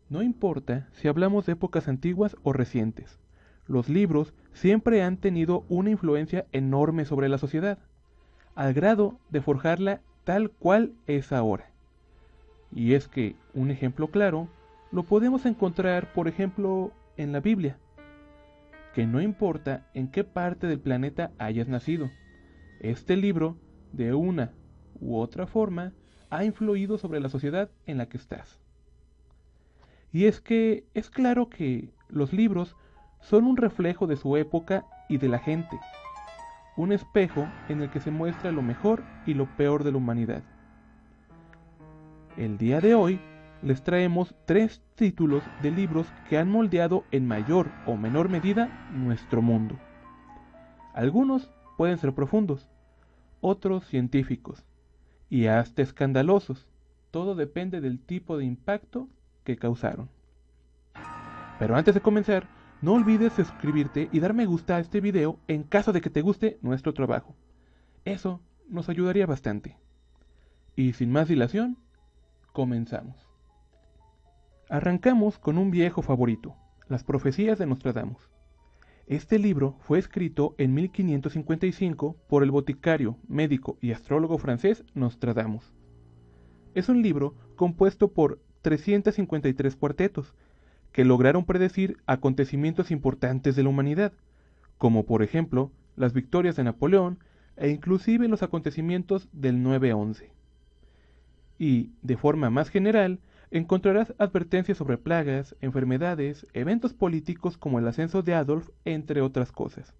No importa si hablamos de épocas antiguas o recientes, los libros siempre han tenido una influencia enorme sobre la sociedad, al grado de forjarla tal cual es ahora. Y es que un ejemplo claro lo podemos encontrar, por ejemplo, en la Biblia, que no importa en qué parte del planeta hayas nacido, este libro, de una u otra forma, ha influido sobre la sociedad en la que estás. Y es que es claro que los libros son un reflejo de su época y de la gente, un espejo en el que se muestra lo mejor y lo peor de la humanidad. El día de hoy les traemos 3 títulos de libros que han moldeado en mayor o menor medida nuestro mundo. Algunos pueden ser profundos, otros científicos y hasta escandalosos. Todo depende del tipo de impacto que causaron. Pero antes de comenzar, no olvides suscribirte y dar me gusta a este video en caso de que te guste nuestro trabajo. Eso nos ayudaría bastante. Y sin más dilación, comenzamos. Arrancamos con un viejo favorito, Las profecías de Nostradamus. Este libro fue escrito en 1555 por el boticario, médico y astrólogo francés Nostradamus. Es un libro compuesto por 353 cuartetos, que lograron predecir acontecimientos importantes de la humanidad, como por ejemplo las victorias de Napoleón e inclusive los acontecimientos del 9-11. Y, de forma más general, encontrarás advertencias sobre plagas, enfermedades, eventos políticos como el ascenso de Adolf, entre otras cosas.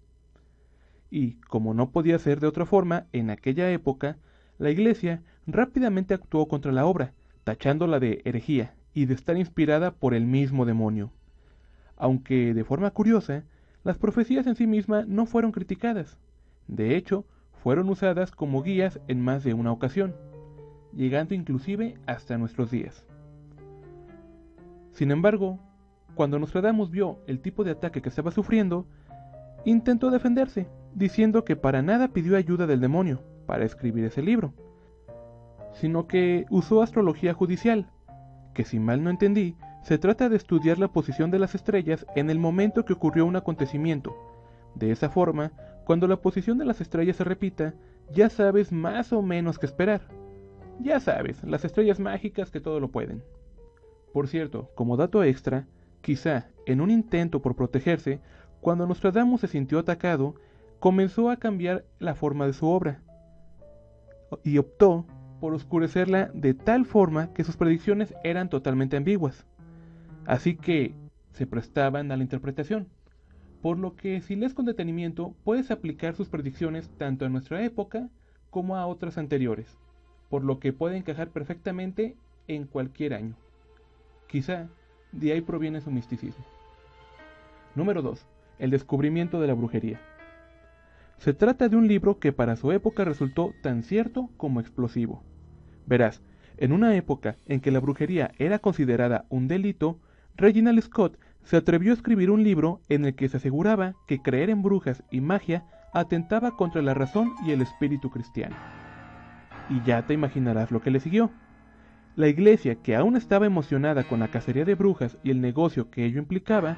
Y, como no podía ser de otra forma, en aquella época, la Iglesia rápidamente actuó contra la obra, tachándola de herejía y de estar inspirada por el mismo demonio. Aunque, de forma curiosa, las profecías en sí mismas no fueron criticadas. De hecho, fueron usadas como guías en más de una ocasión, llegando inclusive hasta nuestros días. Sin embargo, cuando Nostradamus vio el tipo de ataque que estaba sufriendo, intentó defenderse, diciendo que para nada pidió ayuda del demonio para escribir ese libro, sino que usó astrología judicial, que si mal no entendí, se trata de estudiar la posición de las estrellas en el momento que ocurrió un acontecimiento. De esa forma, cuando la posición de las estrellas se repita, ya sabes más o menos qué esperar. Ya sabes, las estrellas mágicas que todo lo pueden. Por cierto, como dato extra, quizá en un intento por protegerse, cuando Nostradamus se sintió atacado, comenzó a cambiar la forma de su obra y optó por oscurecerla de tal forma que sus predicciones eran totalmente ambiguas, así que se prestaban a la interpretación, por lo que si lees con detenimiento puedes aplicar sus predicciones tanto a nuestra época como a otras anteriores, por lo que puede encajar perfectamente en cualquier año. Quizá de ahí proviene su misticismo. Número 2. El descubrimiento de la brujería. Se trata de un libro que para su época resultó tan cierto como explosivo. Verás, en una época en que la brujería era considerada un delito, Reginald Scott se atrevió a escribir un libro en el que se aseguraba que creer en brujas y magia atentaba contra la razón y el espíritu cristiano. Y ya te imaginarás lo que le siguió. La iglesia, que aún estaba emocionada con la cacería de brujas y el negocio que ello implicaba,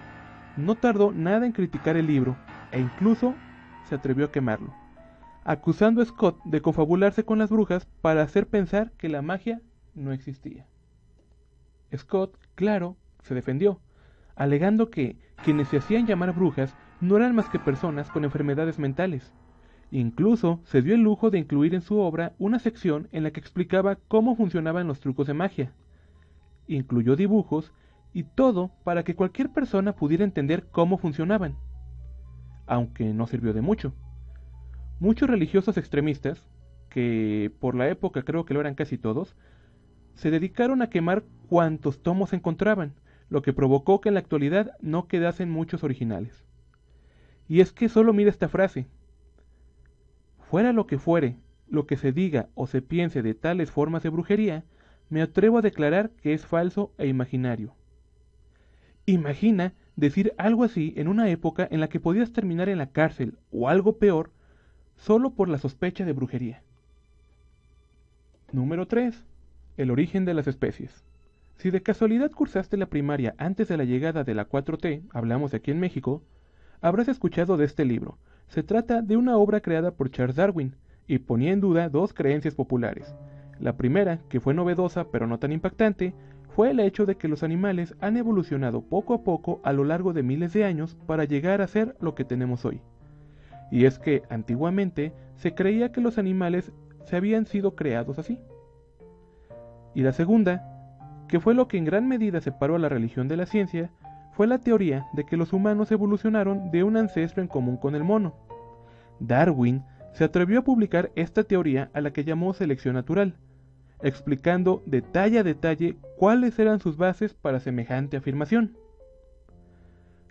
no tardó nada en criticar el libro e incluso se atrevió a quemarlo, acusando a Scott de confabularse con las brujas para hacer pensar que la magia no existía. Scott, claro, se defendió, alegando que quienes se hacían llamar brujas no eran más que personas con enfermedades mentales. Incluso se dio el lujo de incluir en su obra una sección en la que explicaba cómo funcionaban los trucos de magia. Incluyó dibujos y todo para que cualquier persona pudiera entender cómo funcionaban. Aunque no sirvió de mucho. Muchos religiosos extremistas, que por la época creo que lo eran casi todos, se dedicaron a quemar cuantos tomos encontraban, lo que provocó que en la actualidad no quedasen muchos originales. Y es que solo mira esta frase: fuera lo que fuere, lo que se diga o se piense de tales formas de brujería, me atrevo a declarar que es falso e imaginario. Imagina decir algo así en una época en la que podías terminar en la cárcel o algo peor solo por la sospecha de brujería. Número 3. El origen de las especies. Si de casualidad cursaste la primaria antes de la llegada de la 4T, hablamos de aquí en México, habrás escuchado de este libro. Se trata de una obra creada por Charles Darwin y ponía en duda dos creencias populares. La primera, que fue novedosa pero no tan impactante, fue el hecho de que los animales han evolucionado poco a poco a lo largo de miles de años para llegar a ser lo que tenemos hoy. Y es que antiguamente se creía que los animales se habían sido creados así. Y la segunda, que fue lo que en gran medida separó a la religión de la ciencia, fue la teoría de que los humanos evolucionaron de un ancestro en común con el mono. Darwin se atrevió a publicar esta teoría a la que llamó selección natural, explicando detalle a detalle cuáles eran sus bases para semejante afirmación.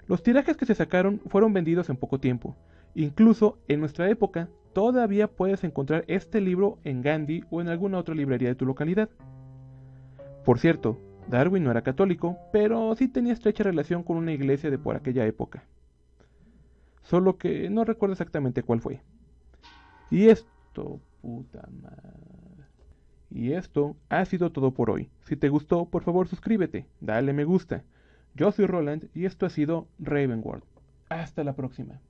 Los tirajes que se sacaron fueron vendidos en poco tiempo. Incluso en nuestra época todavía puedes encontrar este libro en Gandhi o en alguna otra librería de tu localidad. Por cierto, Darwin no era católico, pero sí tenía estrecha relación con una iglesia de por aquella época. Solo que no recuerdo exactamente cuál fue. Y esto, puta madre. Y esto ha sido todo por hoy. Si te gustó, por favor suscríbete, dale me gusta. Yo soy Roland y esto ha sido Ravenworld. Hasta la próxima.